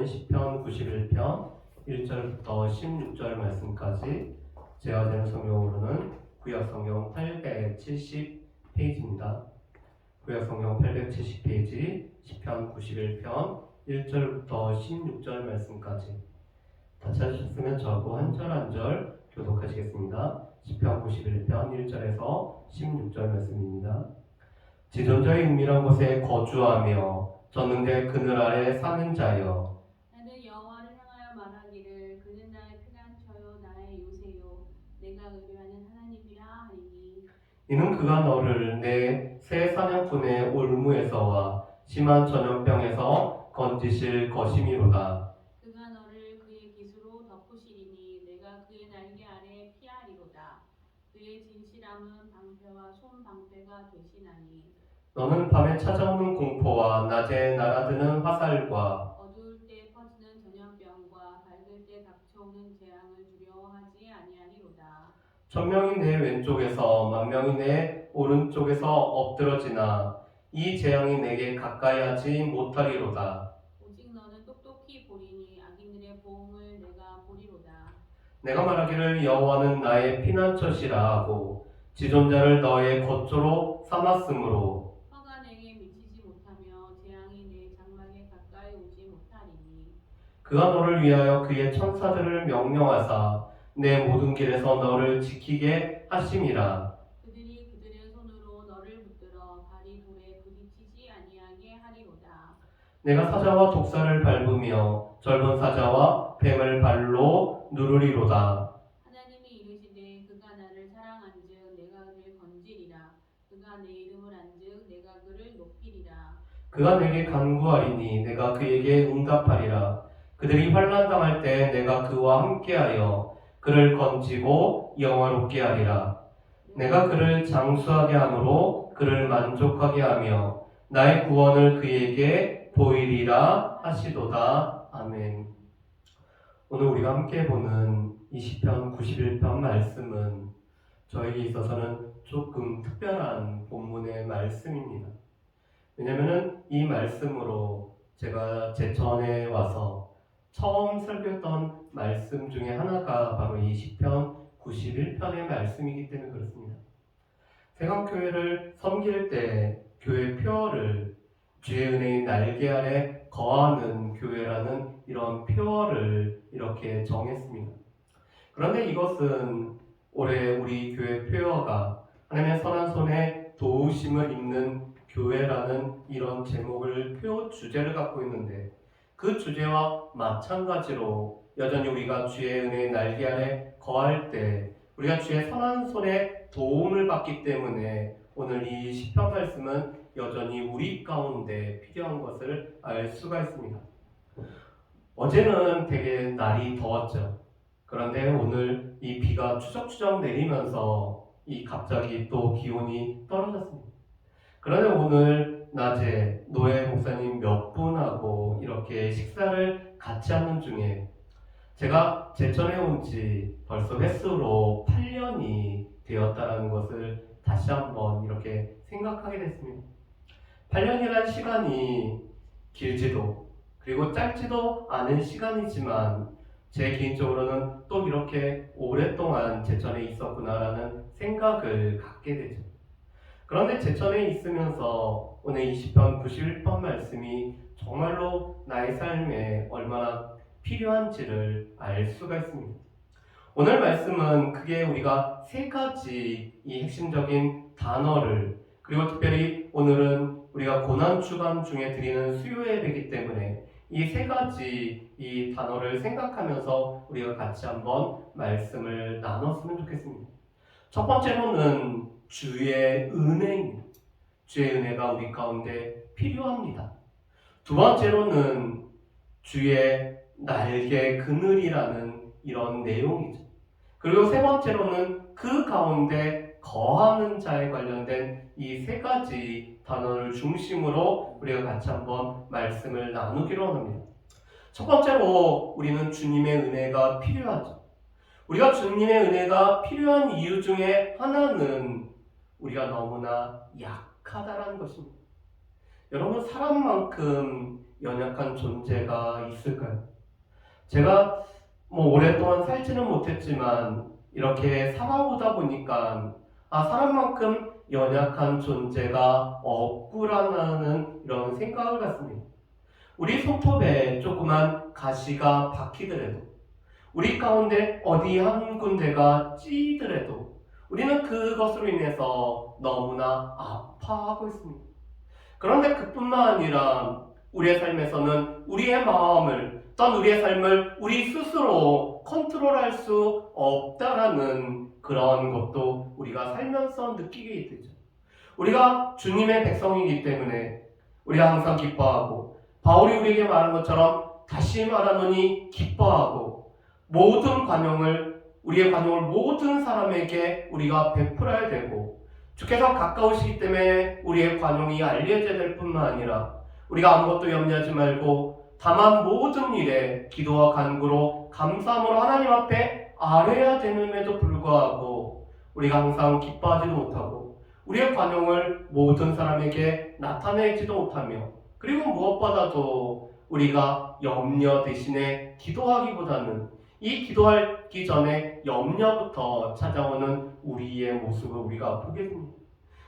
오늘은 시편 91편 1절부터 16절 말씀까지 제가 되는 성경으로는 구약성경 870페이지입니다. 구약성경 870페이지 시편 91편 1절부터 16절 말씀까지 다 찾으셨으면 저하고 한 절 한 절 교독하시겠습니다. 시편 91편 1절에서 16절 말씀입니다. 지존자의 은밀한 곳에 거주하며 전능대 그늘 아래 사는 자여, 나는 여호와를 향하여 말하기를 그는 나의 피난처요 나의 요새요 내가 의뢰하는 하나님이라 하리니. 이는 그가 너를 내 새 사냥꾼의 올무에서와 심한 전염병에서 건지실 것임이로다. 그가 너를 그의 기수로 덮으시리니 내가 그의 날개 아래 피하리로다. 그의 진실함은 방패와 손방패가 되시나니. 너는 밤에 찾아오는 공포와 낮에 날아드는 화살과 어두울 때 퍼지는 전염병과 밝을 때 닥쳐오는 재앙을 두려워하지 아니하리로다. 1000명이 내 왼쪽에서 10,000명이 내 오른쪽에서 엎드러지나 이 재앙이 내게 가까이하지 못하리로다. 오직 너는 똑똑히 보리니 악인들의 보응을 내가 보리로다. 내가 말하기를 여호와는 나의 피난처시라 하고 지존자를 너의 거처로 삼았으므로 화가 내게 미치지 못하며 재앙이 내 장막에 가까이 오지 못하리니. 그가 너를 위하여 그의 천사들을 명령하사 내 모든 길에서 너를 지키게 하심이라. 그들이 그들의 손으로 너를 붙들어 발이 돌에 부딪히지 아니하게 하리로다. 내가 사자와 독사를 밟으며 젊은 사자와 뱀을 발로 누르리로다. 하나님이 이르시되 그가 나를 사랑한즉 내가 그를 건지리라. 그가 내 이름을 안즉 내가 그를 높이리라. 그가 내게 간구하리니 내가 그에게 응답하리라. 그들이 환난 당할 때 내가 그와 함께하여 그를 건지고 영화롭게 하리라. 내가 그를 장수하게 함으로 그를 만족하게 하며 나의 구원을 그에게 보이리라 하시도다. 아멘. 오늘 우리가 함께 보는 이 시편 91편 말씀은 저에게 있어서는 조금 특별한 본문의 말씀입니다. 왜냐하면 이 말씀으로 제가 제천에 와서 처음 설교했던 말씀 중에 하나가 바로 이 시편 91편의 말씀이기 때문에 그렇습니다. 세강교회를 섬길 때 교회 표어를 주의 은혜의 날개 아래 거하는 교회라는 이런 표어를 이렇게 정했습니다. 그런데 이것은 올해 우리 교회 표어가 하나님의 선한 손에 도우심을 입는 교회라는 이런 제목을 표어 주제를 갖고 있는데 그 주제와 마찬가지로 여전히 우리가 주의 은혜의 날개 아래 거할 때 우리가 주의 선한 손에 도움을 받기 때문에 오늘 이 시편 말씀은 여전히 우리 가운데 필요한 것을 알 수가 있습니다. 어제는 되게 날이 더웠죠. 그런데 오늘 이 비가 추적추적 내리면서 이 갑자기 또 기온이 떨어졌습니다. 그런데 오늘 낮에 노예 목사님 몇 분하고 이렇게 식사를 같이 하는 중에 제가 제천에 온 지 벌써 횟수로 8년이 되었다는 것을 다시 한번 이렇게 생각하게 됐습니다. 8년이라는 시간이 길지도 그리고 짧지도 않은 시간이지만 제 개인적으로는 또 이렇게 오랫동안 제천에 있었구나라는 생각을 갖게 되죠. 그런데 제천에 있으면서 오늘 이 시편 91편 말씀이 정말로 나의 삶에 얼마나 필요한지를 알 수가 있습니다. 오늘 말씀은 크게 우리가 세 가지 이 핵심적인 단어를 그리고 특별히 오늘은 우리가 고난주간 중에 드리는 수요 예배이기 때문에 이 세 가지 이 단어를 생각하면서 우리가 같이 한번 말씀을 나눴으면 좋겠습니다. 첫 번째로는 주의 은혜입니다. 주의 은혜가 우리 가운데 필요합니다. 두 번째로는 주의 날개 그늘이라는 이런 내용이죠. 그리고 세 번째로는 그 가운데 거하는 자에 관련된 이 세 가지 단어를 중심으로 우리가 같이 한번 말씀을 나누기로 합니다. 첫 번째로 우리는 주님의 은혜가 필요하죠. 우리가 주님의 은혜가 필요한 이유 중에 하나는 우리가 너무나 약하다라는 것입니다. 여러분, 사람만큼 연약한 존재가 있을까요? 제가 오랫동안 살지는 못했지만 이렇게 살아오다 보니까 사람만큼 연약한 존재가 없구나라는 이런 생각을 갖습니다. 우리 손톱에 조그만 가시가 박히더라도, 우리 가운데 어디 한 군데가 찌더라도 우리는 그것으로 인해서 너무나 아파하고 있습니다. 그런데 그뿐만 아니라 우리의 삶에서는 우리의 마음을 또는 우리의 삶을 우리 스스로 컨트롤할 수 없다라는 그런 것도 우리가 살면서 느끼게 되죠. 우리가 주님의 백성이기 때문에 우리가 항상 기뻐하고, 바울이 우리에게 말한 것처럼 다시 말하노니 기뻐하고, 우리의 관용을 모든 사람에게 우리가 베풀어야 되고, 주께서 가까우시기 때문에 우리의 관용이 알려져야 될 뿐만 아니라 우리가 아무것도 염려하지 말고 다만 모든 일에 기도와 간구로 감사함으로 하나님 앞에 아뢰야 되는데도 불구하고 우리가 항상 기뻐하지도 못하고 우리의 관용을 모든 사람에게 나타내지도 못하며, 그리고 무엇보다도 우리가 염려 대신에 기도하기보다는 이 기도하기 전에 염려부터 찾아오는 우리의 모습을 우리가 보게 됩니다.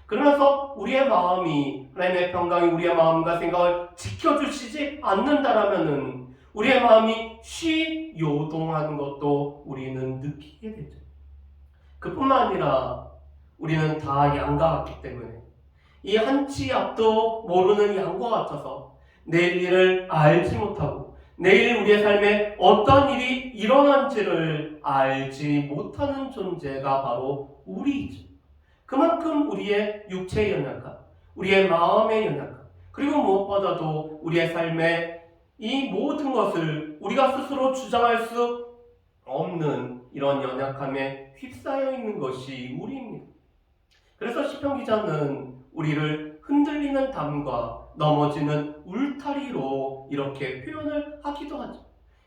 그러면서 우리의 마음이, 하나님의 평강이 우리의 마음과 생각을 지켜주시지 않는다라면은 우리의 마음이 쉬 요동하는 것도 우리는 느끼게 되죠. 그뿐만 아니라 우리는 다 양과 같기 때문에 이 한치 앞도 모르는 양과 같아서 내일 일을 알지 못하고 내일 우리의 삶에 어떤 일이 일어난지를 알지 못하는 존재가 바로 우리이죠. 그만큼 우리의 육체의 연약함, 우리의 마음의 연약함, 그리고 무엇보다도 우리의 삶에 이 모든 것을 우리가 스스로 주장할 수 없는 이런 연약함에 휩싸여 있는 것이 우리입니다. 그래서 시편 기자는 우리를 흔들리는 담과 넘어지는 울타리로 이렇게 표현을 하기도 하죠.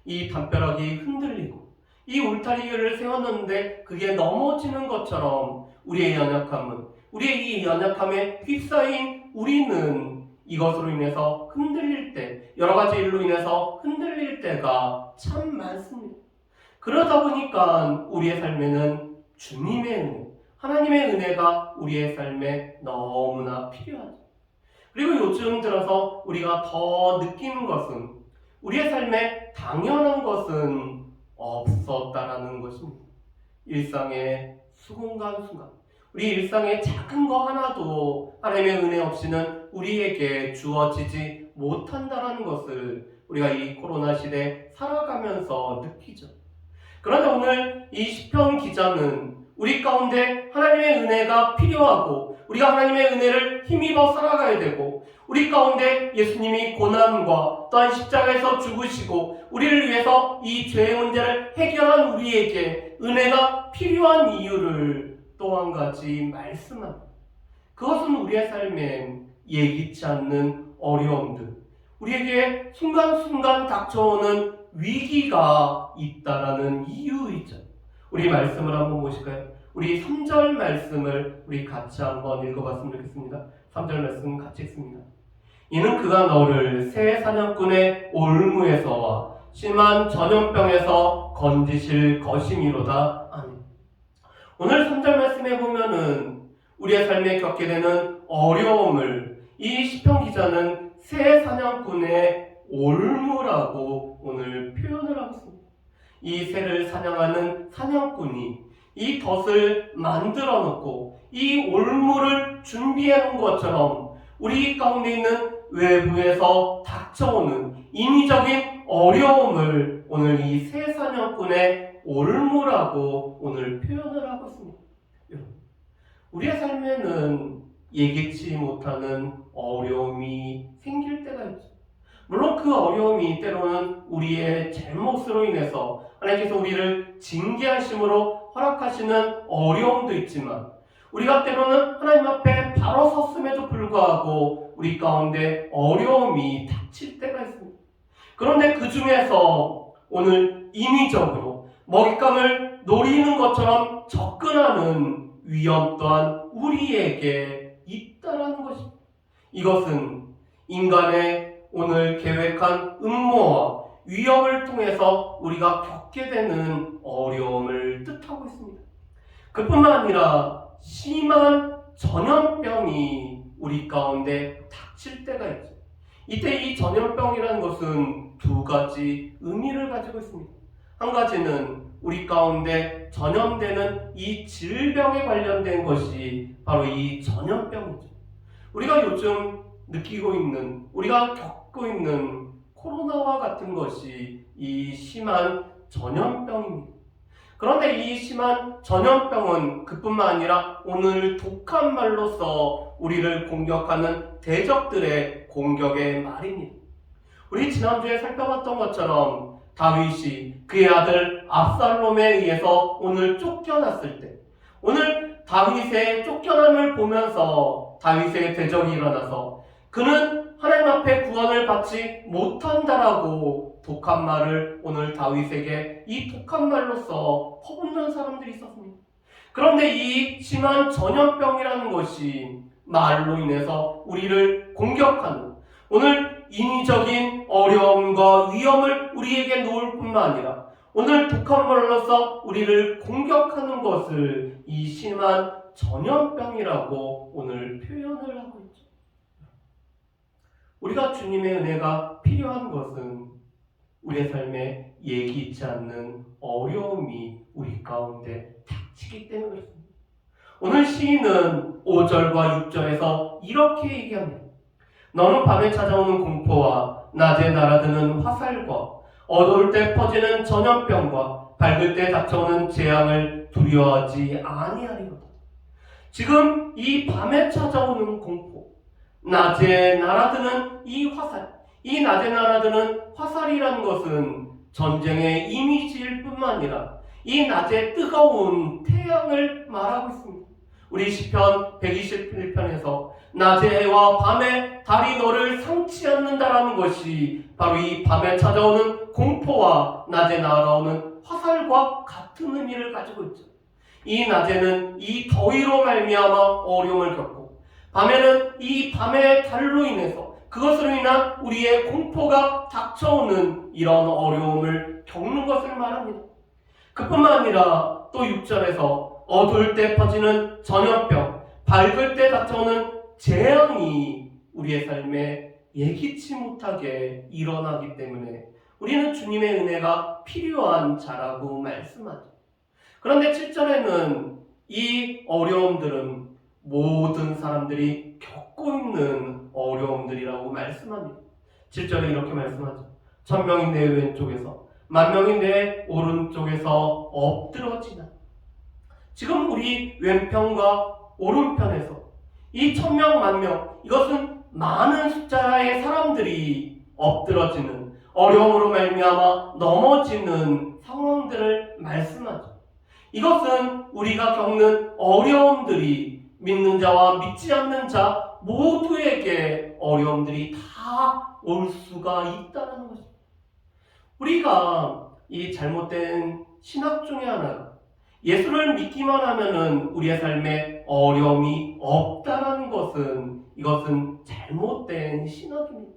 이 담벼락이 흔들리고 이 울타리를 세웠는데 그게 넘어지는 것처럼 우리의 연약함은, 우리의 이 연약함에 휩싸인 우리는 이것으로 인해서 흔들릴 때, 여러 가지 일로 인해서 흔들릴 때가 참 많습니다. 그러다 보니까 우리의 삶에는 주님의 은혜, 하나님의 은혜가 우리의 삶에 너무나 필요하죠. 그리고 요즘 들어서 우리가 더 느끼는 것은 우리의 삶에 당연한 것은 없었다라는 것입니다. 일상의 순간순간, 우리 일상의 작은 거 하나도 하나님의 은혜 없이는 우리에게 주어지지 못한다라는 것을 우리가 이 코로나 시대에 살아가면서 느끼죠. 그런데 오늘 이 시편 기자는 우리 가운데 하나님의 은혜가 필요하고 우리가 하나님의 은혜를 힘입어 살아가야 되고, 우리 가운데 예수님이 고난과 또한 십자가에서 죽으시고 우리를 위해서 이 죄의 문제를 해결한 우리에게 은혜가 필요한 이유를 또 한 가지 말씀합니다. 그것은 우리의 삶에 예기치 않는 어려움들, 우리에게 순간순간 닥쳐오는 위기가 있다라는 이유이죠. 우리 말씀을 한번 보실까요? 우리 3절 말씀을 우리 같이 한번 읽어봤으면 좋겠습니다. 3절 말씀 같이 읽습니다. 이는 그가 너를 새 사냥꾼의 올무에서와 심한 전염병에서 건지실 것이미로다. 아멘. 오늘 3절 말씀에 보면은 우리의 삶에 겪게 되는 어려움을 이 시편 기자는 새 사냥꾼의 올무라고 오늘 표현을 하고 있습니다. 이 새를 사냥하는 사냥꾼이 이 덫을 만들어 놓고 이 올무를 준비해 놓은 것처럼 우리 가운데 있는 외부에서 닥쳐오는 인위적인 어려움을 오늘 이 새 사냥꾼의 올무라고 오늘 표현을 하고 있습니다. 우리의 삶에는 예기치 못하는 어려움이 생길 때가 있죠. 물론 그 어려움이 때로는 우리의 잘못으로 인해서 하나님께서 우리를 징계하심으로 허락하시는 어려움도 있지만, 우리가 때로는 하나님 앞에 바로 섰음에도 불구하고 우리 가운데 어려움이 닥칠 때가 있습니다. 그런데 그 중에서 오늘 인위적으로 먹잇감을 노리는 것처럼 접근하는 위험 또한 우리에게 있다라는 것입니다. 이것은 인간의 오늘 계획한 음모와 위협을 통해서 우리가 겪게 되는 어려움을 뜻하고 있습니다. 그뿐만 아니라 심한 전염병이 우리 가운데 닥칠 때가 있죠. 이때 이 전염병이라는 것은 두 가지 의미를 가지고 있습니다. 한 가지는 우리 가운데 전염되는 이 질병에 관련된 것이 바로 이 전염병이죠. 우리가 요즘 느끼고 있는, 우리가 겪고 있는 코로나와 같은 것이 이 심한 전염병입니다. 그런데 이 심한 전염병은 그뿐만 아니라 오늘 독한 말로서 우리를 공격하는 대적들의 공격의 말입니다. 우리 지난주에 살펴봤던 것처럼 다윗이 그의 아들 압살롬에 의해서 오늘 쫓겨났을 때, 오늘 다윗의 쫓겨남을 보면서 다윗에게 대적이 일어나서 그는 하나님 앞에 구원을 받지 못한다라고 독한 말을 오늘 다윗에게 이 독한 말로써 퍼붓는 사람들이 있었습니다. 그런데 이 심한 전염병이라는 것이 말로 인해서 우리를 공격하는, 오늘 인위적인 어려움과 위험을 우리에게 놓을 뿐만 아니라 오늘 독한 말로써 우리를 공격하는 것을 이 심한 전염병이라고 오늘 표현을 하고 있죠. 우리가 주님의 은혜가 필요한 것은 우리의 삶에 예기치 않는 어려움이 우리 가운데 닥치기 때문에 그렇습니다. 오늘 시인은 5절과 6절에서 이렇게 얘기합니다. 너는 밤에 찾아오는 공포와 낮에 날아드는 화살과 어두울 때 퍼지는 전염병과 밝을 때 닥쳐오는 재앙을 두려워하지 아니하리로다. 지금 이 밤에 찾아오는 공포, 낮에 날아드는 이 화살, 이 낮에 날아드는 화살이라는 것은 전쟁의 이미지일 뿐만 아니라 이 낮의 뜨거운 태양을 말하고 있습니다. 우리 시편 121편에서 낮의 해와 밤에 달이 너를 상치 않는다라는 것이 바로 이 밤에 찾아오는 공포와 낮에 날아오는 화살과 같은 의미를 가지고 있죠. 이 낮에는 이 더위로 말미암아 어려움을 겪고, 밤에는 이 밤의 달로 인해서 그것으로 인한 우리의 공포가 닥쳐오는 이런 어려움을 겪는 것을 말합니다. 그뿐만 아니라 또 6절에서 어두울 때 퍼지는 전염병, 밝을 때 닥쳐오는 재앙이 우리의 삶에 예기치 못하게 일어나기 때문에 우리는 주님의 은혜가 필요한 자라고 말씀하죠. 그런데 7절에는 이 어려움들은 모든 사람들이 겪고 있는 어려움들이라고 말씀합니다. 7절에 이렇게 말씀하죠. 1000명이 내 왼쪽에서 10,000명이 내 오른쪽에서 엎드러지나. 지금 우리 왼편과 오른편에서 이 1000명, 10,000명, 이것은 많은 숫자의 사람들이 엎드러지는, 어려움으로 말미암아 넘어지는 상황들을 말씀하죠. 이것은 우리가 겪는 어려움들이 믿는 자와 믿지 않는 자 모두에게 어려움들이 다 올 수가 있다는 것입니다. 우리가 이 잘못된 신학 중에 하나가 예수를 믿기만 하면은 우리의 삶에 어려움이 없다라는 것은, 이것은 잘못된 신학입니다.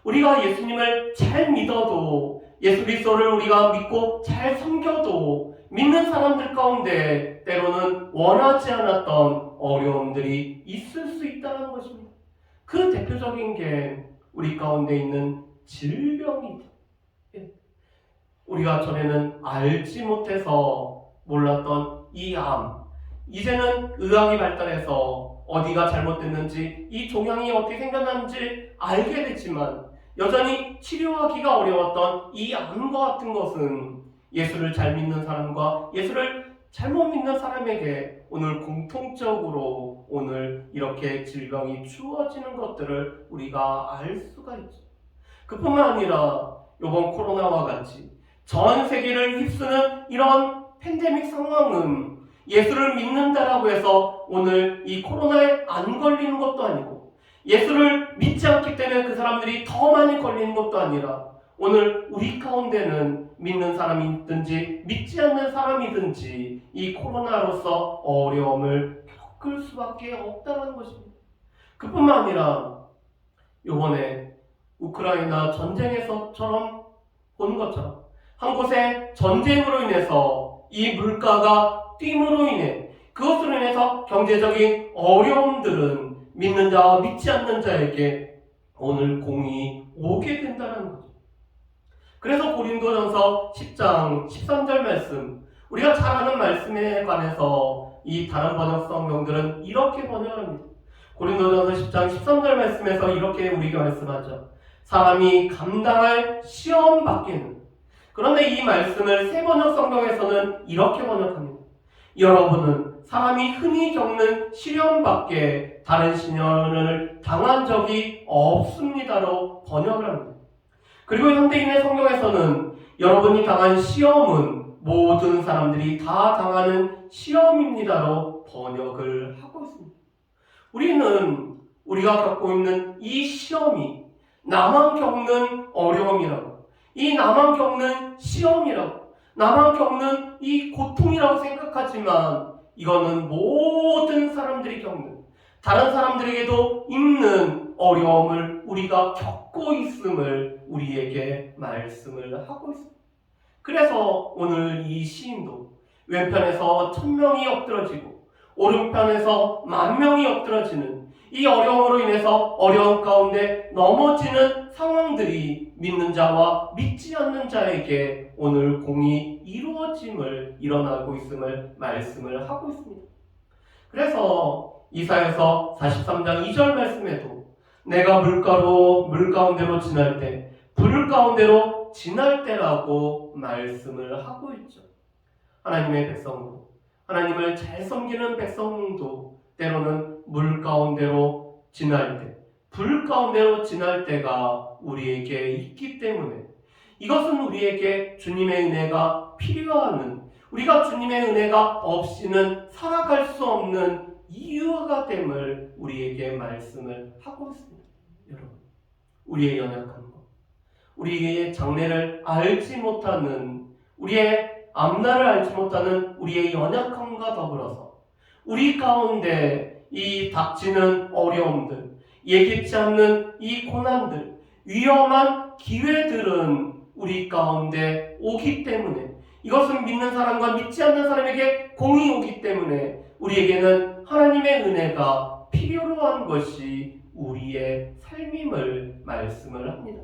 우리가 예수님을 잘 믿어도, 예수 그리스도를 우리가 믿고 잘 섬겨도 믿는 사람들 가운데 때로는 원하지 않았던 어려움들이 있을 수 있다는 것입니다. 그 대표적인 게 우리 가운데 있는 질병이죠. 우리가 전에는 알지 못해서 몰랐던 이 암, 이제는 의학이 발달해서 어디가 잘못됐는지, 이 종양이 어떻게 생겨났는지 알게 됐지만 여전히 치료하기가 어려웠던 이 암과 같은 것은 예수를 잘 믿는 사람과 예수를 잘못 믿는 사람에게 오늘 공통적으로 오늘 이렇게 질병이 주어지는 것들을 우리가 알 수가 있죠. 그뿐만 아니라 이번 코로나와 같이 전 세계를 휩쓰는 이런 팬데믹 상황은 예수를 믿는다라고 해서 오늘 이 코로나에 안 걸리는 것도 아니고, 예수를 믿지 않기 때문에 그 사람들이 더 많이 걸리는 것도 아니라, 오늘 우리 가운데는 믿는 사람이 있든지 믿지 않는 사람이든지 이 코로나로서 어려움을 겪을 수밖에 없다는 것입니다. 그뿐만 아니라 이번에 우크라이나 전쟁에서처럼 보는 것처럼 한 곳에 전쟁으로 인해서 이 물가가 뛴으로 인해 그것으로 인해서 경제적인 어려움들은 믿는 자와 믿지 않는 자에게 오늘 공이 오게 된다는 거죠. 그래서 고린도전서 10장 13절 말씀, 우리가 잘 아는 말씀에 관해서 이 다른 번역 성경들은 이렇게 번역합니다. 고린도전서 10장 13절 말씀에서 이렇게 우리가 말씀하죠. 사람이 감당할 시험 밖에는. 그런데 이 말씀을 새 번역 성경에서는 이렇게 번역합니다. 여러분은 사람이 흔히 겪는 시련 밖에 다른 시련을 당한 적이 없습니다로 번역을 합니다. 그리고 현대인의 성경에서는 여러분이 당한 시험은 모든 사람들이 다 당하는 시험입니다로 번역을 하고 있습니다. 우리가 겪고 있는 이 시험이 나만 겪는 어려움이라고, 이 나만 겪는 시험이라고, 나만 겪는 이 고통이라고 생각하지만 이거는 모든 사람들이 겪는, 다른 사람들에게도 있는 어려움을 우리가 겪고 있음을 우리에게 말씀을 하고 있습니다. 그래서 오늘 이 시인도 왼편에서 1000명이 엎드러지고 오른편에서 10,000명이 엎드러지는 이 어려움으로 인해서 어려움 가운데 넘어지는 상황들이 믿는 자와 믿지 않는 자에게 오늘 공이 이루어짐을 일어나고 있음을 말씀을 하고 있습니다. 그래서 이사야서 43장 2절 말씀에도 내가 물 가운데로 지날 때, 불 가운데로 지날 때라고 말씀을 하고 있죠. 하나님의 백성도, 하나님을 잘 섬기는 백성도 때로는 물 가운데로 지날 때, 불 가운데로 지날 때가 우리에게 있기 때문에 이것은 우리에게 주님의 은혜가 필요하는, 우리가 주님의 은혜가 없이는 살아갈 수 없는 이유가 됨을 우리에게 말씀을 하고 있습니다. 여러분, 우리의 연약한 것, 우리의 장래를 알지 못하는, 우리의 앞날을 알지 못하는 우리의 연약함과 더불어서 우리 가운데 이 닥치는 어려움들, 예기치 않는 이 고난들, 위험한 기회들은 우리 가운데 오기 때문에, 이것은 믿는 사람과 믿지 않는 사람에게 공이 오기 때문에 우리에게는 하나님의 은혜가 필요로 한 것이 우리의 삶임을 말씀을 합니다.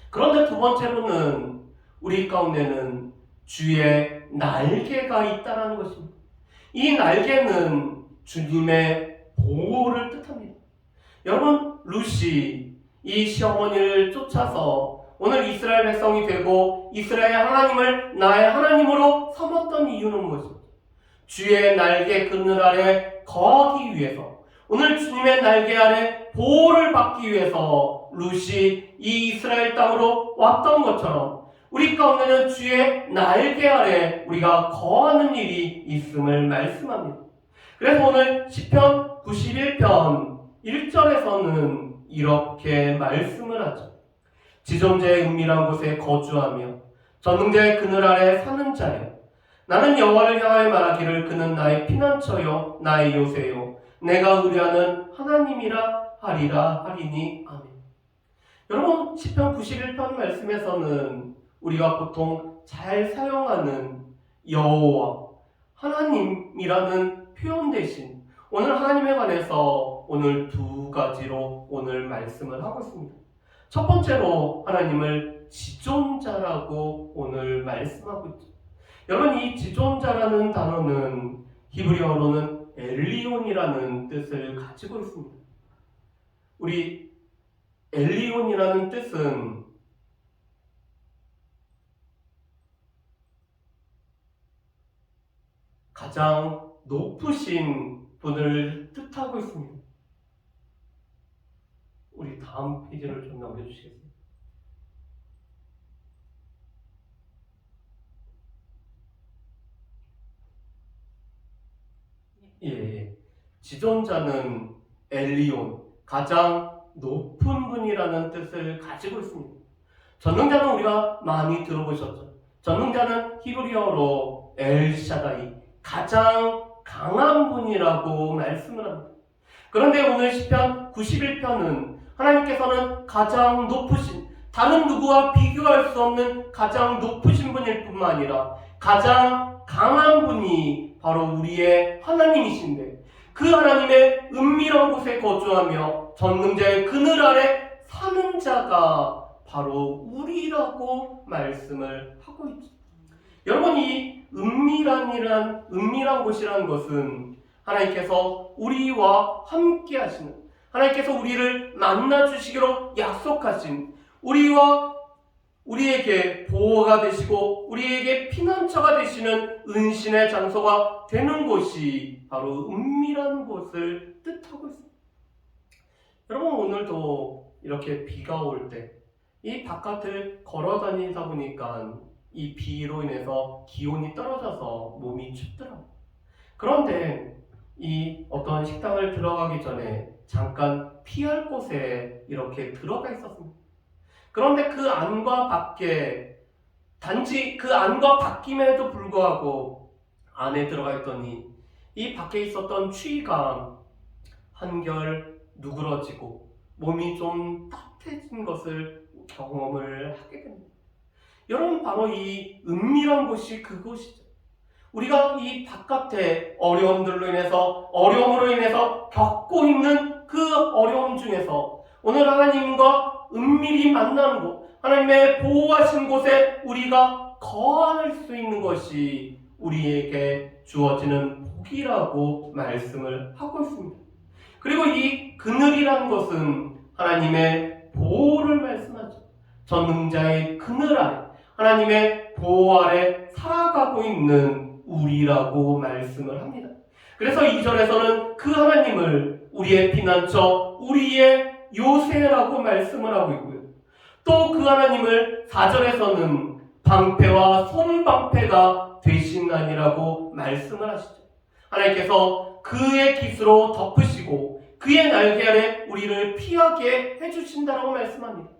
그런데 두 번째로는 우리 가운데는 주의 날개가 있다는 것입니다. 이 날개는 주님의 보호를 뜻합니다. 여러분, 루시 이 시어머니를 쫓아서 오늘 이스라엘 백성이 되고 이스라엘 하나님을 나의 하나님으로 삼았던 이유는 무엇입니까? 주의 날개 그늘 아래 거하기 위해서, 오늘 주님의 날개 아래 보호를 받기 위해서 루시 이 이스라엘 땅으로 왔던 것처럼 우리 가운데는 주의 날개 아래 우리가 거하는 일이 있음을 말씀합니다. 그래서 오늘 시편 91편 1절에서는 이렇게 말씀을 하죠. 지존자의 은밀한 곳에 거주하며 전능자의 그늘 아래 사는 자여, 나는 여호와를 향하여 말하기를 그는 나의 피난처요 나의 요새요 내가 의뢰하는 하나님이라 하리니. 아멘. 여러분, 시편 91편 말씀에서는 우리가 보통 잘 사용하는 여호와, 하나님이라는 표현 대신 오늘 하나님에 관해서 오늘 두 가지로 오늘 말씀을 하고 있습니다. 첫 번째로 하나님을 지존자라고 오늘 말씀하고 있죠. 여러분, 이 지존자라는 단어는 히브리어로는 엘리온이라는 뜻을 가지고 있습니다. 우리 엘리온이라는 뜻은 가장 높으신 분을 뜻하고 있습니다. 우리 다음 페이지를 좀 넘겨주시겠어요? 예. 지존자는 엘리온, 가장 높은 분이라는 뜻을 가지고 있습니다. 전능자는 우리가 많이 들어보셨죠. 전능자는 히브리어로 엘샤다이, 가장 강한 분이라고 말씀을 합니다. 그런데 오늘 시편 91편은 하나님께서는 가장 높으신, 다른 누구와 비교할 수 없는 가장 높으신 분일 뿐만 아니라 가장 강한 분이 바로 우리의 하나님이신데, 그 하나님의 은밀한 곳에 거주하며 전능자의 그늘 아래 사는 자가 바로 우리라고 말씀을 하고 있죠. 여러분, 이 은밀한 곳이라는 것은 하나님께서 우리와 함께 하시는, 하나님께서 우리를 만나 주시기로 약속하신, 우리에게 보호가 되시고 우리에게 피난처가 되시는 은신의 장소가 되는 곳이 바로 은밀한 곳을 뜻하고 있습니다. 여러분, 오늘도 이렇게 비가 올 때 이 바깥을 걸어 다니다 보니까 이 비로 인해서 기온이 떨어져서 몸이 춥더라고요. 그런데 이 어떤 식당을 들어가기 전에 잠깐 피할 곳에 이렇게 들어가 있었습니다. 그런데 그 안과 밖에, 단지 그 안과 밖임에도 불구하고 안에 들어가 있더니 이 밖에 있었던 추위가 한결 누그러지고 몸이 좀 따뜻해진 것을 경험을 하게 됩니다. 여러분, 바로 이 은밀한 곳이 그곳이죠. 우리가 이 바깥의 어려움으로 인해서 겪고 있는 그 어려움 중에서 오늘 하나님과 은밀히 만나는 곳, 하나님의 보호하신 곳에 우리가 거할 수 있는 것이 우리에게 주어지는 복이라고 말씀을 하고 있습니다. 그리고 이 그늘이라는 것은 하나님의 보호를 말씀하죠. 전능자의 그늘 아래, 하나님의 보호 아래 살아가고 있는 우리라고 말씀을 합니다. 그래서 2절에서는 그 하나님을 우리의 피난처, 우리의 요새라고 말씀을 하고 있고요. 또 그 하나님을 4절에서는 방패와 손방패가 되시나니라고 말씀을 하시죠. 하나님께서 그의 깃으로 덮으시고 그의 날개 아래 우리를 피하게 해주신다라고 말씀합니다.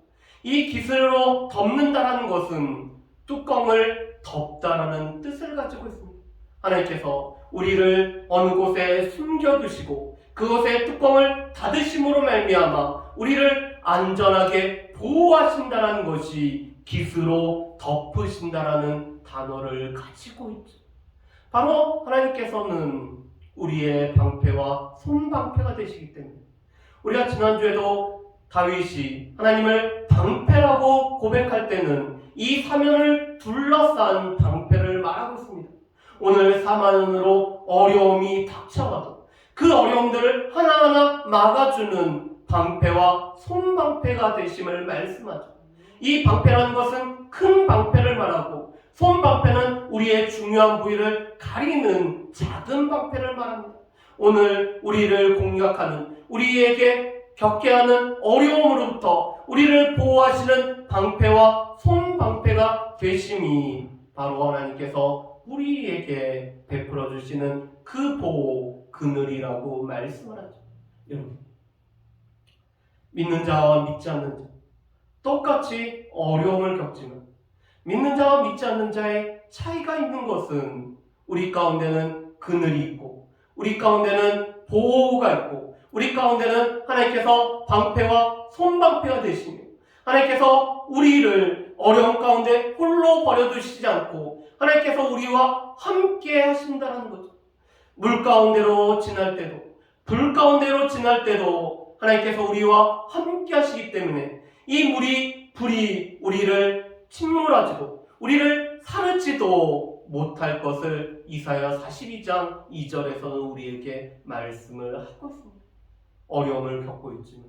이 깃으로 덮는다라는 것은 뚜껑을 덮다라는 뜻을 가지고 있습니다. 하나님께서 우리를 어느 곳에 숨겨두시고 그곳에 뚜껑을 닫으심으로 말미암아 우리를 안전하게 보호하신다라는 것이 깃으로 덮으신다라는 단어를 가지고 있죠. 바로 하나님께서는 우리의 방패와 손방패가 되시기 때문에, 우리가 지난주에도 다윗이 하나님을 방패라고 고백할 때는 이 사면을 둘러싼 방패를 말하고 있습니다. 오늘 사면으로 어려움이 닥쳐와도 그 어려움들을 하나하나 막아주는 방패와 손방패가 되심을 말씀하죠. 이 방패라는 것은 큰 방패를 말하고, 손방패는 우리의 중요한 부위를 가리는 작은 방패를 말합니다. 오늘 우리를 공격하는, 우리에게 겪게 하는 어려움으로부터 우리를 보호하시는 방패와 손방패가 되심이 바로 하나님께서 우리에게 베풀어 주시는 그 보호, 그늘이라고 말씀을 하죠. 여러분, 믿는 자와 믿지 않는 자 똑같이 어려움을 겪지만 믿는 자와 믿지 않는 자의 차이가 있는 것은 우리 가운데는 그늘이 있고 우리 가운데는 보호가 있고 우리 가운데는 하나님께서 방패와 손방패가 되시며 하나님께서 우리를 어려움 가운데 홀로 버려두시지 않고 하나님께서 우리와 함께 하신다는 거죠. 물 가운데로 지날 때도 불 가운데로 지날 때도 하나님께서 우리와 함께 하시기 때문에 이 불이 우리를 침몰하지도 우리를 사르지도 못할 것을 이사야 42장 2절에서는 우리에게 말씀을 하고 있습니다. 어려움을 겪고 있지만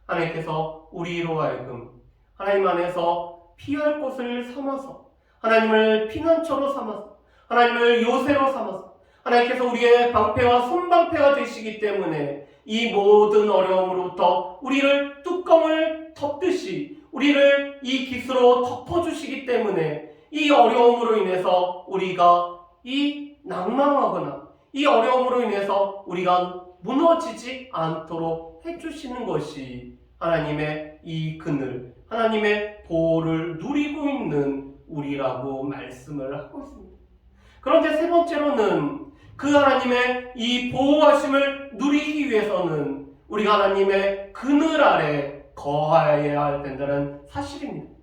하나님께서 우리로 하여금 하나님 안에서 피할 곳을 삼아서, 하나님을 피난처로 삼아서, 하나님을 요새로 삼아서 하나님께서 우리의 방패와 손방패가 되시기 때문에 이 모든 어려움으로부터 우리를 뚜껑을 덮듯이 우리를 이 깃으로 덮어주시기 때문에 이 어려움으로 인해서 우리가 낭망하거나 이 어려움으로 인해서 우리가 무너지지 않도록 해주시는 것이 하나님의 이 그늘, 하나님의 보호를 누리고 있는 우리라고 말씀을 하고 있습니다. 그런데 세 번째로는 그 하나님의 이 보호하심을 누리기 위해서는 우리가 하나님의 그늘 아래 거하여야 된다는 사실입니다.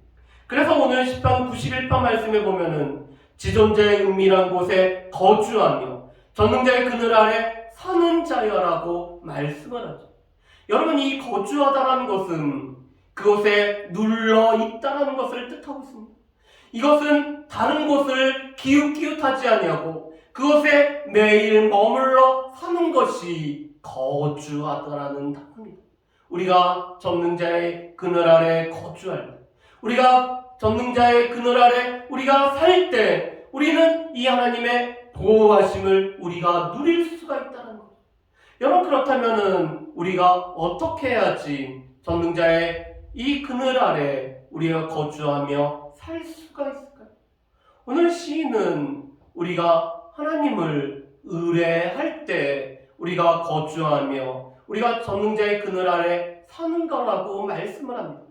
그래서 오늘 시편 91편 말씀에 보면은 지존자의 은밀한 곳에 거주하며 전능자의 그늘 아래 사는 자여라고 말씀을 하죠. 여러분, 이 거주하다라는 것은 그곳에 눌러 있다라는 것을 뜻하고 있습니다. 이것은 다른 곳을 기웃기웃하지 아니하고 그곳에 매일 머물러 사는 것이 거주하다라는 단어입니다. 우리가 전능자의 그늘 아래 거주할 때, 우리가 전능자의 그늘 아래 우리가 살 때 우리는 이 하나님의 보호하심을 우리가 누릴 수가 있다는 거죠. 여러분, 그렇다면은 우리가 어떻게 해야지 전능자의 이 그늘 아래 우리가 거주하며 살 수가 있을까요? 오늘 시인은 우리가 하나님을 의뢰할 때 우리가 거주하며 우리가 전능자의 그늘 아래 사는 거라고 말씀을 합니다.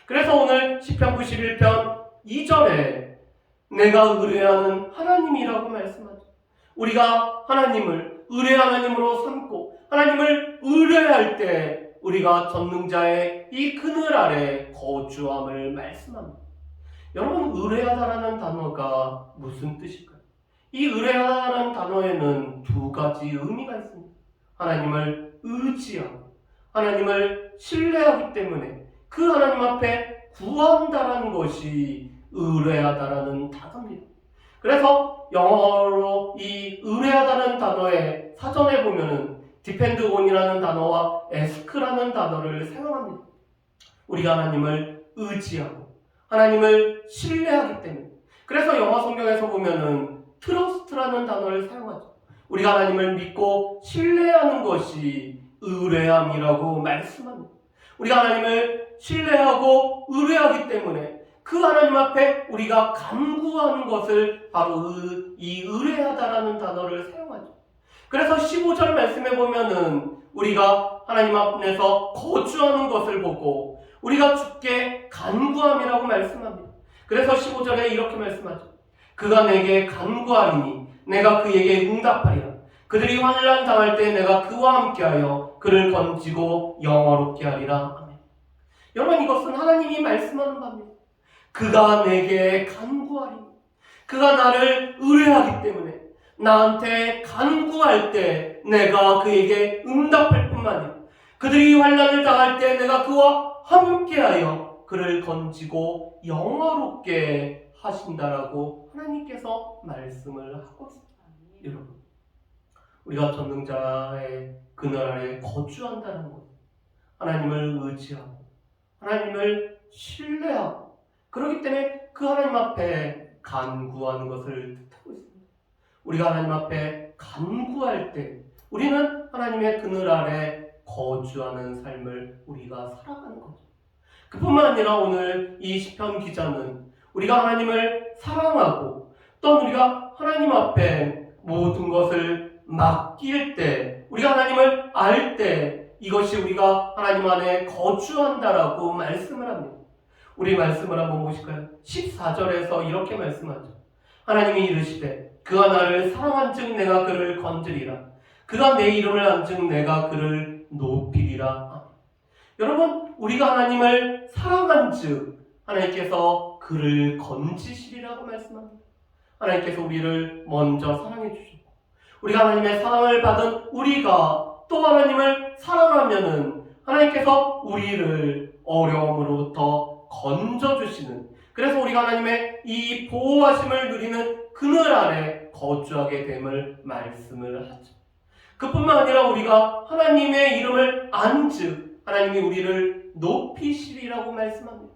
그래서 오늘 시편 91편 2절에 내가 의뢰하는 하나님이라고 말씀하죠. 우리가 하나님을 의뢰 하나님으로 삼고 하나님을 의뢰할 때 우리가 전능자의 이 그늘 아래 거주함을 말씀합니다. 여러분, 의뢰하다라는 단어가 무슨 뜻일까요? 이 의뢰하다라는 단어에는 두 가지 의미가 있습니다. 하나님을 의지하고 하나님을 신뢰하기 때문에 그 하나님 앞에 구한다라는 것이 의뢰하다라는 단어입니다. 그래서 영어로 이 의뢰하다는 단어의 사전에 보면은 depend on이라는 단어와 ask라는 단어를 사용합니다. 우리가 하나님을 의지하고 하나님을 신뢰하기 때문에. 그래서 영어 성경에서 보면은 trust라는 단어를 사용하죠. 우리가 하나님을 믿고 신뢰하는 것이 의뢰함이라고 말씀합니다. 우리가 하나님을 신뢰하고 의뢰하기 때문에 그 하나님 앞에 우리가 간구하는 것을 바로 이 의뢰하다라는 단어를 사용하죠. 그래서 15절 말씀에 보면은 우리가 하나님 앞에서 거주하는 것을 보고 우리가 주께 간구함이라고 말씀합니다. 그래서 15절에 이렇게 말씀하죠. 그가 내게 간구하리니 내가 그에게 응답하리라. 그들이 환난 당할 때 내가 그와 함께하여 그를 건지고 영화롭게 하리라. 아멘. 여러분, 이것은 하나님이 말씀하는 바입니다. 그가 내게 간구하리니, 그가 나를 의뢰하기 때문에 나한테 간구할 때 내가 그에게 응답할 뿐만 아니라 그들이 환난을 당할 때 내가 그와 함께하여 그를 건지고 영화롭게 하신다라고 하나님께서 말씀을 하고 있습니다. 여러분, 우리가 전능자의 그늘 아래 거주한다는 것, 하나님을 의지하고 하나님을 신뢰하고 그렇기 때문에 그 하나님 앞에 간구하는 것을 뜻하고 있습니다. 우리가 하나님 앞에 간구할 때 우리는 하나님의 그늘 아래 거주하는 삶을 우리가 살아가는 거죠. 그뿐만 아니라 오늘 이 시편 기자는 우리가 하나님을 사랑하고 또 우리가 하나님 앞에 모든 것을 맡길 때 우리가 하나님을 알 때 이것이 우리가 하나님 안에 거주한다라고 말씀을 합니다. 우리 말씀을 한번 보실까요? 14절에서 이렇게 말씀하죠. 하나님이 이르시되 그가 나를 사랑한 즉 내가 그를 건드리라. 그가 내 이름을 안 즉 내가 그를 높이리라. 여러분, 우리가 하나님을 사랑한 즉 하나님께서 그를 건지시리라고 말씀합니다. 하나님께서 우리를 먼저 사랑해 주셨고 우리가 하나님의 사랑을 받은 우리가 또 하나님을 사랑하면은 하나님께서 우리를 어려움으로부터 건져주시는, 그래서 우리가 하나님의 이 보호하심을 누리는 그늘 아래 거주하게 됨을 말씀을 하죠. 그뿐만 아니라 우리가 하나님의 이름을 안즉 하나님이 우리를 높이시리라고 말씀합니다.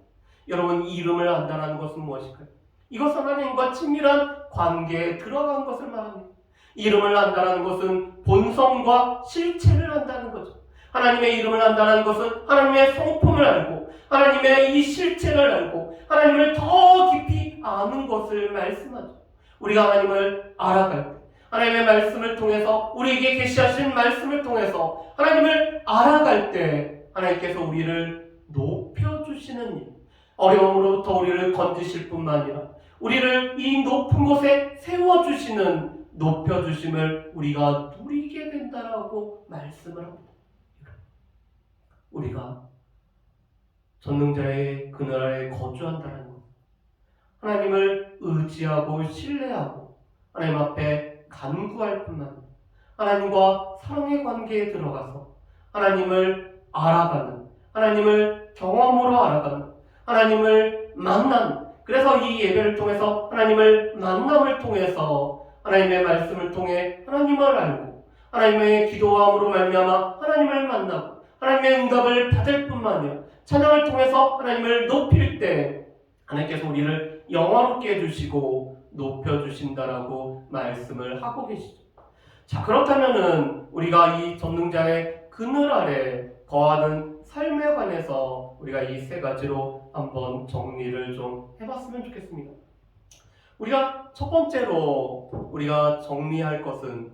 여러분, 이 이름을 안다는 것은 무엇일까요? 이것은 하나님과 친밀한 관계에 들어간 것을 말합니다. 이름을 안다는 것은 본성과 실체를 안다는 거죠. 하나님의 이름을 안다는 것은 하나님의 성품을 알고 하나님의 이 실체를 알고 하나님을 더 깊이 아는 것을 말씀하죠. 우리가 하나님을 알아갈 때 하나님의 말씀을 통해서 우리에게 계시하신 말씀을 통해서 하나님을 알아갈 때 하나님께서 우리를 높여주시는 일, 어려움으로부터 우리를 건지실 뿐만 아니라 우리를 이 높은 곳에 세워주시는 높여주심을 우리가 누리게 된다라고 말씀을 합니다. 우리가 전능자의 그늘 아래 거주한다는 것. 하나님을 의지하고 신뢰하고 하나님 앞에 간구할 뿐만 아니라 하나님과 사랑의 관계에 들어가서 하나님을 알아가는, 하나님을 경험으로 알아가는, 하나님을 만나는, 그래서 이 예배를 통해서 하나님을 만남을 통해서 하나님의 말씀을 통해 하나님을 알고 하나님의 기도함으로 말미암아 하나님을 만나고 하나님의 응답을 받을 뿐만 아니라 찬양을 통해서 하나님을 높일 때 하나님께서 우리를 영화롭게 해주시고 높여주신다라고 말씀을 하고 계시죠. 자, 그렇다면은 우리가 이 전능자의 그늘 아래 거하는 삶에 관해서 우리가 이 세 가지로 한번 정리를 좀 해봤으면 좋겠습니다. 우리가 첫 번째로 우리가 정리할 것은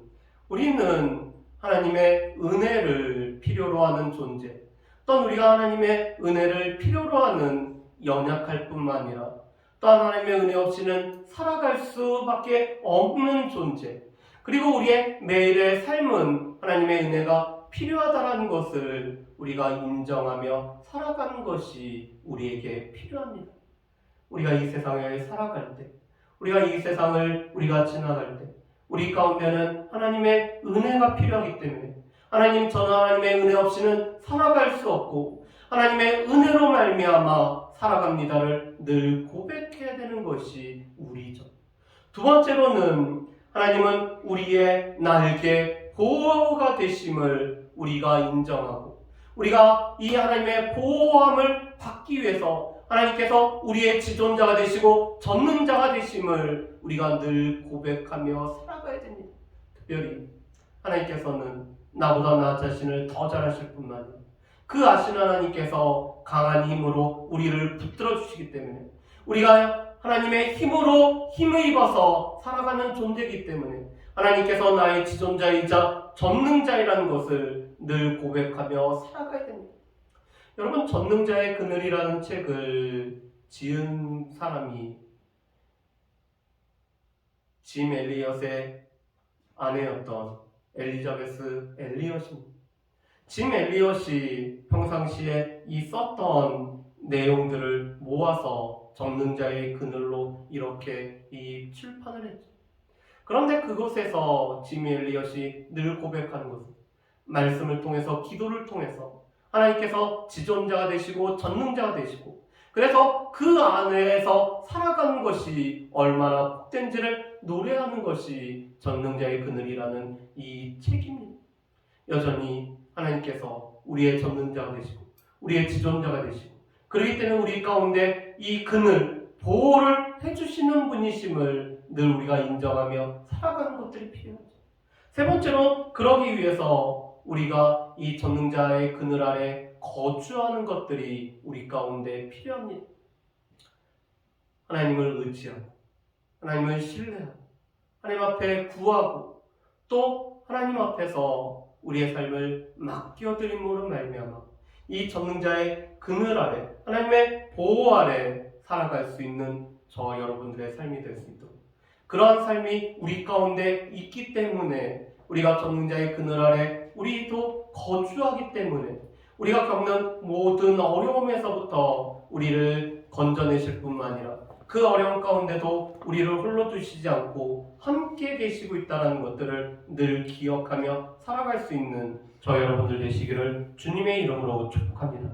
우리는 하나님의 은혜를 필요로 하는 존재, 또한 우리가 하나님의 은혜를 필요로 하는 연약할 뿐만 아니라 또한 하나님의 은혜 없이는 살아갈 수밖에 없는 존재, 그리고 우리의 매일의 삶은 하나님의 은혜가 필요하다는 것을 우리가 인정하며 살아가는 것이 우리에게 필요합니다. 우리가 이 세상에 살아갈 때, 우리가 이 세상을 우리가 지나갈 때 우리 가운데는 하나님의 은혜가 필요하기 때문에 저는 하나님의 은혜 없이는 살아갈 수 없고 하나님의 은혜로 말미암아 살아갑니다를 늘 고백해야 되는 것이 우리죠. 두 번째로는 하나님은 우리의 날개 보호가 되심을 우리가 인정하고 우리가 이 하나님의 보호함을 받기 위해서 하나님께서 우리의 지존자가 되시고 전능자가 되심을 우리가 늘 고백하며 살아가야 됩니다. 특별히 하나님께서는 나보다 나 자신을 더 잘하실 뿐만 아니라 그 아신 하나님께서 강한 힘으로 우리를 붙들어 주시기 때문에 우리가 하나님의 힘으로 힘을 입어서 살아가는 존재이기 때문에 하나님께서 나의 지존자이자 전능자이라는 것을 늘 고백하며 살아가야 됩니다. 여러분, 전능자의 그늘이라는 책을 지은 사람이 짐 엘리엇의 아내였던 엘리자베스 엘리엇입니다. 짐 엘리엇이 평상시에 이 썼던 내용들을 모아서 전능자의 그늘로 이렇게 이 출판을 했죠. 그런데 그곳에서 짐 엘리엇이 늘 고백하는 것은 말씀을 통해서, 기도를 통해서 하나님께서 지존자가 되시고 전능자가 되시고 그래서 그 안에서 살아가는 것이 얼마나 복된지를 노래하는 것이 전능자의 그늘이라는 이 책입니다. 여전히 하나님께서 우리의 전능자가 되시고 우리의 지존자가 되시고 그렇기 때문에 우리 가운데 이 그늘, 보호를 해주시는 분이심을 늘 우리가 인정하며 살아가는 것들이 필요하죠. 세 번째로, 그러기 위해서 우리가 이 전능자의 그늘 아래 거주하는 것들이 우리 가운데 필요합니다. 하나님을 의지하고 하나님을 신뢰하고 하나님 앞에 구하고 또 하나님 앞에서 우리의 삶을 맡겨드림으로 말미암아 이 전능자의 그늘 아래, 하나님의 보호 아래 살아갈 수 있는 저 여러분들의 삶이 될 수 있도록, 그러한 삶이 우리 가운데 있기 때문에 우리가 전능자의 그늘 아래 우리도 거주하기 때문에 우리가 겪는 모든 어려움에서부터 우리를 건져내실 뿐만 아니라 그 어려움 가운데도 우리를 홀로 두시지 않고 함께 계시고 있다는 것들을 늘 기억하며 살아갈 수 있는 저 여러분들 되시기를 주님의 이름으로 축복합니다.